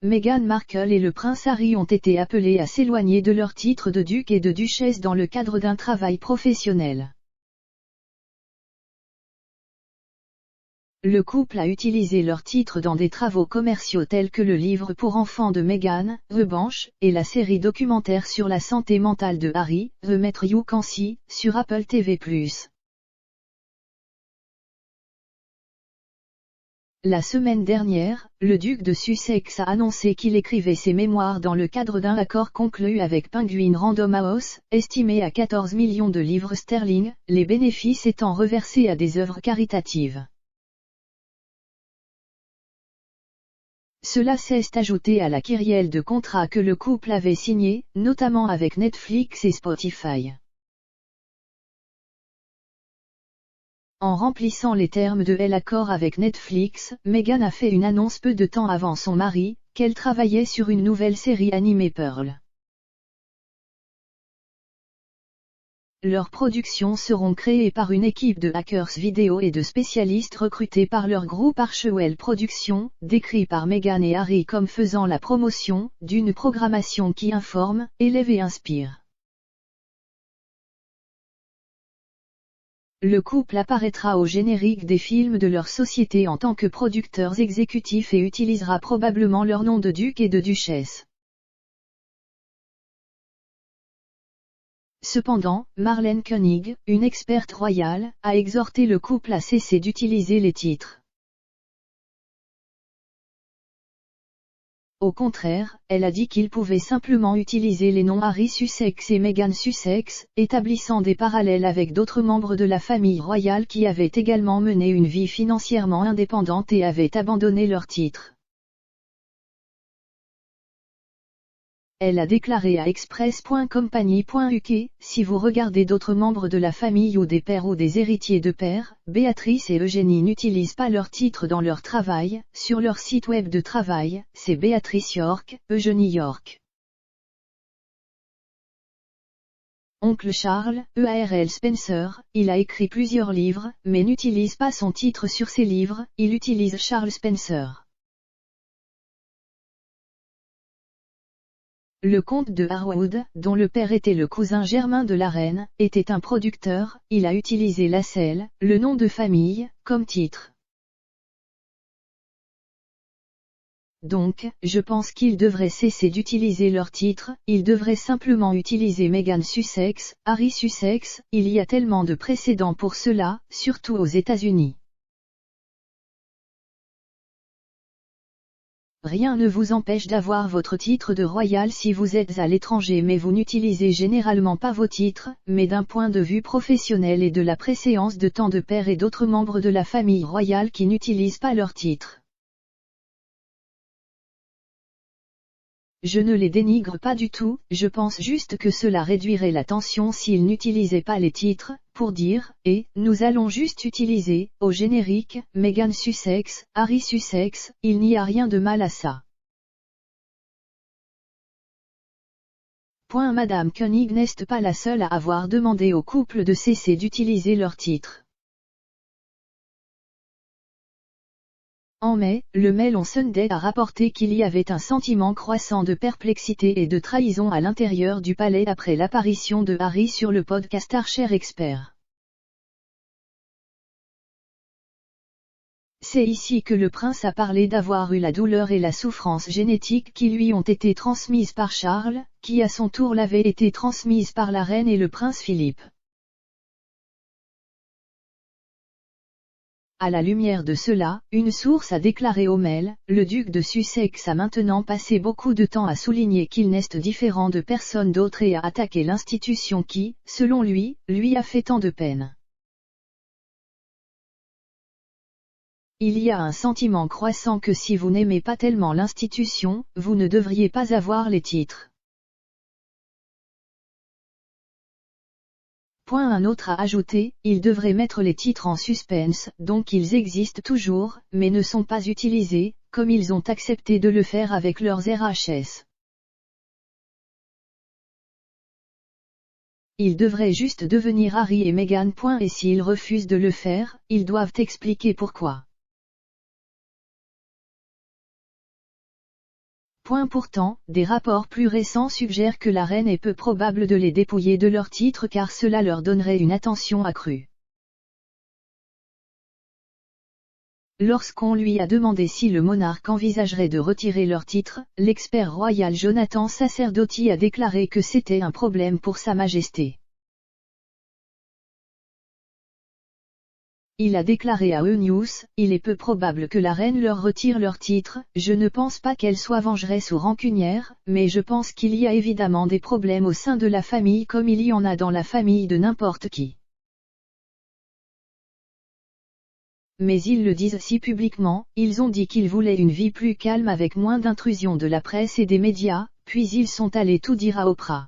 Meghan Markle et le prince Harry ont été appelés à s'éloigner de leur titre de duc et de duchesse dans le cadre d'un travail professionnel. Le couple a utilisé leur titre dans des travaux commerciaux tels que le livre pour enfants de Meghan, Revanche, et la série documentaire sur la santé mentale de Harry, The Maître You Can See, sur Apple TV+. La semaine dernière, le duc de Sussex a annoncé qu'il écrivait ses mémoires dans le cadre d'un accord conclu avec Penguin Random House, estimé à 14 millions de livres sterling, les bénéfices étant reversés à des œuvres caritatives. Cela s'est ajouté à la kyrielle de contrats que le couple avait signés, notamment avec Netflix et Spotify. En remplissant les termes de l'accord avec Netflix, Meghan a fait une annonce peu de temps avant son mari, qu'elle travaillait sur une nouvelle série animée Pearl. Leurs productions seront créées par une équipe de hackers vidéo et de spécialistes recrutés par leur groupe Archewell Productions, décrit par Meghan et Harry comme faisant la promotion d'une programmation qui informe, élève et inspire. Le couple apparaîtra au générique des films de leur société en tant que producteurs exécutifs et utilisera probablement leur nom de duc et de duchesse. Cependant, Marlene Koenig, une experte royale, a exhorté le couple à cesser d'utiliser les titres. Au contraire, elle a dit qu'ils pouvaient simplement utiliser les noms Harry Sussex et Meghan Sussex, établissant des parallèles avec d'autres membres de la famille royale qui avaient également mené une vie financièrement indépendante et avaient abandonné leurs titres. Elle a déclaré à express.company.uk, si vous regardez d'autres membres de la famille ou des pères ou des héritiers de père, Béatrice et Eugénie n'utilisent pas leur titre dans leur travail, sur leur site web de travail, c'est Béatrice York, Eugénie York. Oncle Charles, EARL Spencer, il a écrit plusieurs livres, mais n'utilise pas son titre sur ses livres, il utilise Charles Spencer. Le comte de Harwood, dont le père était le cousin germain de la reine, était un producteur, il a utilisé Lascelles, le nom de famille, comme titre. Donc, je pense qu'ils devraient cesser d'utiliser leur titre, ils devraient simplement utiliser Meghan Sussex, Harry Sussex, il y a tellement de précédents pour cela, surtout aux États-Unis. Rien ne vous empêche d'avoir votre titre de royal si vous êtes à l'étranger mais vous n'utilisez généralement pas vos titres, mais d'un point de vue professionnel et de la préséance de tant de pères et d'autres membres de la famille royale qui n'utilisent pas leurs titres. Je ne les dénigre pas du tout, je pense juste que cela réduirait la tension s'ils n'utilisaient pas les titres, pour dire, et, nous allons juste utiliser, au générique, Meghan Sussex, Harry Sussex, il n'y a rien de mal à ça. Madame Koenig n'est pas la seule à avoir demandé au couple de cesser d'utiliser leurs titres. En mai, le Mail on Sunday a rapporté qu'il y avait un sentiment croissant de perplexité et de trahison à l'intérieur du palais après l'apparition de Harry sur le podcast Archer Expert. C'est ici que le prince a parlé d'avoir eu la douleur et la souffrance génétique qui lui ont été transmises par Charles, qui à son tour l'avait été transmise par la reine et le prince Philippe. À la lumière de cela, une source a déclaré au Mail, le duc de Sussex a maintenant passé beaucoup de temps à souligner qu'il n'est différent de personne d'autre et à attaquer l'institution qui, selon lui a fait tant de peine. Il y a un sentiment croissant que si vous n'aimez pas tellement l'institution, vous ne devriez pas avoir les titres. Un autre a ajouté, ils devraient mettre les titres en suspense, donc ils existent toujours, mais ne sont pas utilisés, comme ils ont accepté de le faire avec leurs RHS. Ils devraient juste devenir Harry et Meghan. Et s'ils refusent de le faire, ils doivent expliquer pourquoi. Pourtant, des rapports plus récents suggèrent que la reine est peu probable de les dépouiller de leurs titres car cela leur donnerait une attention accrue. Lorsqu'on lui a demandé si le monarque envisagerait de retirer leurs titres, l'expert royal Jonathan Sacerdoti a déclaré que c'était un problème pour Sa Majesté. Il a déclaré à E-News, « Il est peu probable que la reine leur retire leurs titres, je ne pense pas qu'elle soit vengeresse ou rancunière, mais je pense qu'il y a évidemment des problèmes au sein de la famille comme il y en a dans la famille de n'importe qui. » Mais ils le disent si publiquement, ils ont dit qu'ils voulaient une vie plus calme avec moins d'intrusion de la presse et des médias, puis ils sont allés tout dire à Oprah.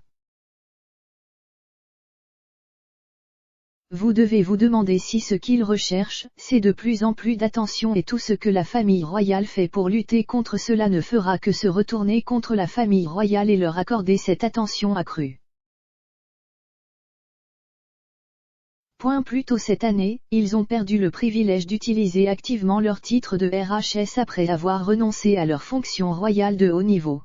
Vous devez vous demander si ce qu'ils recherchent, c'est de plus en plus d'attention et tout ce que la famille royale fait pour lutter contre cela ne fera que se retourner contre la famille royale et leur accorder cette attention accrue. Plus tôt cette année, ils ont perdu le privilège d'utiliser activement leur titre de RHS après avoir renoncé à leur fonction royale de haut niveau.